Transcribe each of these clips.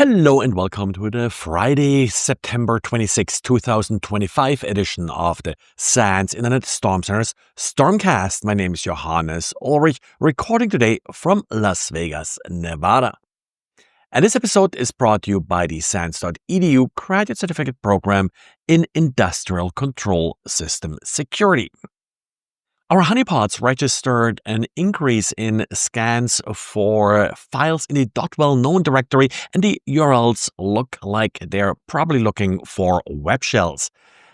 Hello and welcome to the Friday, September 26, 2025 edition of the SANS Internet Storm Center's Stormcast. My name is Johannes Ulrich, recording today from Las Vegas, Nevada. And this episode is brought to you by the SANS.edu Graduate Certificate Program in Industrial Control System Security. Our honeypots registered an increase in scans for files in the .well-known directory, and the URLs look like they're probably looking for Webshells.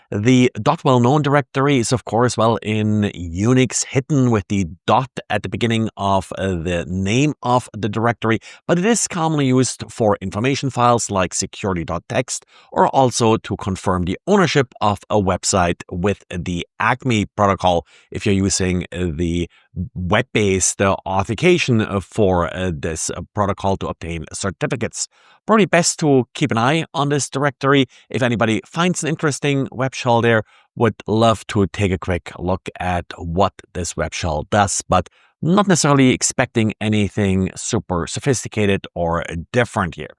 The .well-known directory is, of course, in Unix hidden with the dot at the beginning of the name of the directory, but it is commonly used for information files like security.txt or also to confirm the ownership of a website with the ACME protocol if you're using the web-based authentication for this protocol to obtain certificates. Probably best to keep an eye on this directory. If anybody finds an interesting Webshell there, would love to take a quick look at what this Webshell does, but not necessarily expecting anything super sophisticated or different here.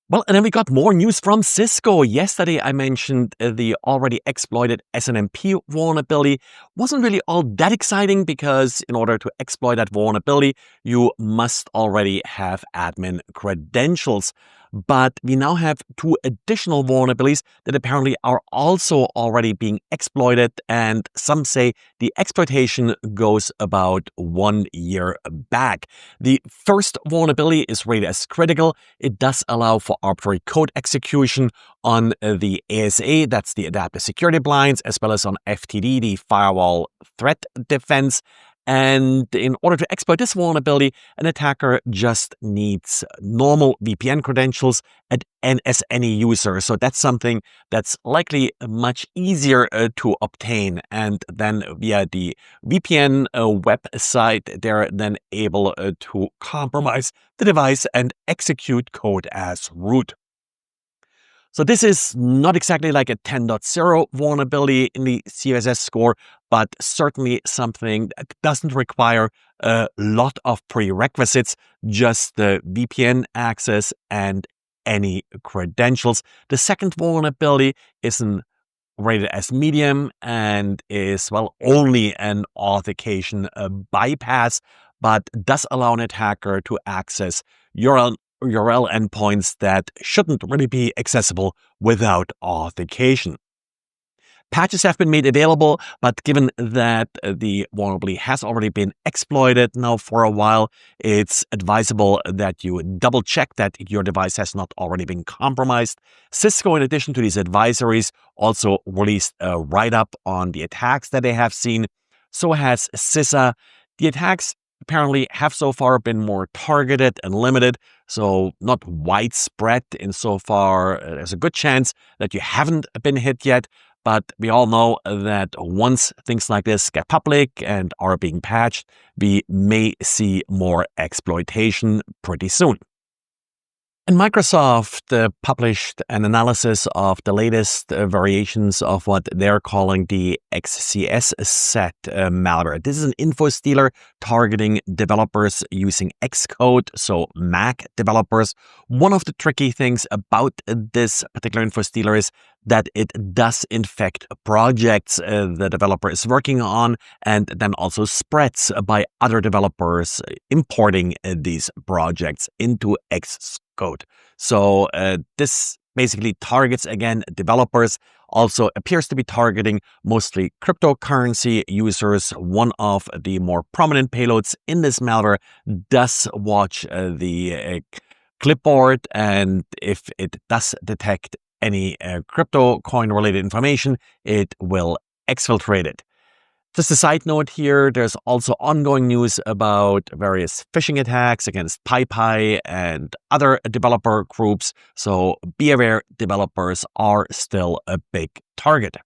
Well, and then we got more news from Cisco. Yesterday, I mentioned the already exploited SNMP vulnerability. Wasn't really all that exciting because in order to exploit that vulnerability, you must already have admin credentials. But we now have two additional vulnerabilities that apparently are also already being exploited, and some say the exploitation goes about 1 year back. The first vulnerability is rated as critical. It does allow for arbitrary code execution on the ASA, that's the Adaptive Security Blinds, as well as on FTD, the Firewall Threat Defense. And in order to exploit this vulnerability, an attacker just needs normal VPN credentials as any user. So that's something that's likely much easier to obtain. And then via the VPN website, they're then able to compromise the device and execute code as root. So this is not exactly like a 10.0 vulnerability in the CVSS score, but certainly something that doesn't require a lot of prerequisites, just the VPN access and any credentials. The second vulnerability is rated as medium and is, only an authentication bypass, but does allow an attacker to access URL endpoints that shouldn't really be accessible without authentication. Patches have been made available, but given that the vulnerability has already been exploited now for a while, it's advisable that you double check that your device has not already been compromised. Cisco, in addition to these advisories, also released a write-up on the attacks that they have seen. So has CISA. The attacks apparently have so far been more targeted and limited, so not widespread insofar there's a good chance that you haven't been hit yet. But we all know that once things like this get public and are being patched, we may see more exploitation pretty soon. And Microsoft published an analysis of the latest variations of what they're calling the XCSSET malware. This is an infostealer targeting developers using Xcode, so Mac developers. One of the tricky things about this particular infostealer is that it does infect projects the developer is working on and then also spreads by other developers importing these projects into Xcode. So this basically targets, again, developers. Also appears to be targeting mostly cryptocurrency users. One of the more prominent payloads in this malware does watch the clipboard, and if it does detect any crypto coin related information, it will exfiltrate it. Just a side note here, there's also ongoing news about various phishing attacks against PyPy and other developer groups, so be aware developers are still a big target.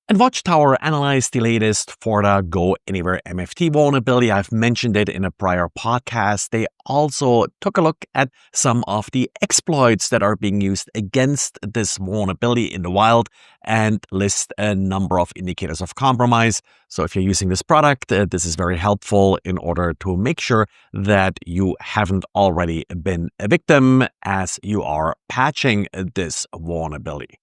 And watchTowr analyzed the latest Fortra GoAnywhere MFT vulnerability. I've mentioned it in a prior podcast. They also took a look at some of the exploits that are being used against this vulnerability in the wild and list a number of indicators of compromise. So if you're using this product, this is very helpful in order to make sure that you haven't already been a victim as you are patching this vulnerability.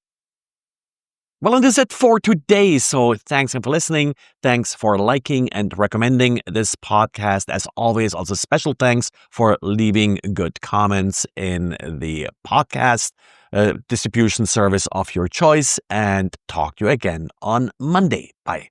Well, and that's it for today. So thanks for listening. Thanks for liking and recommending this podcast. As always, also special thanks for leaving good comments in the podcast distribution service of your choice. And talk to you again on Monday. Bye.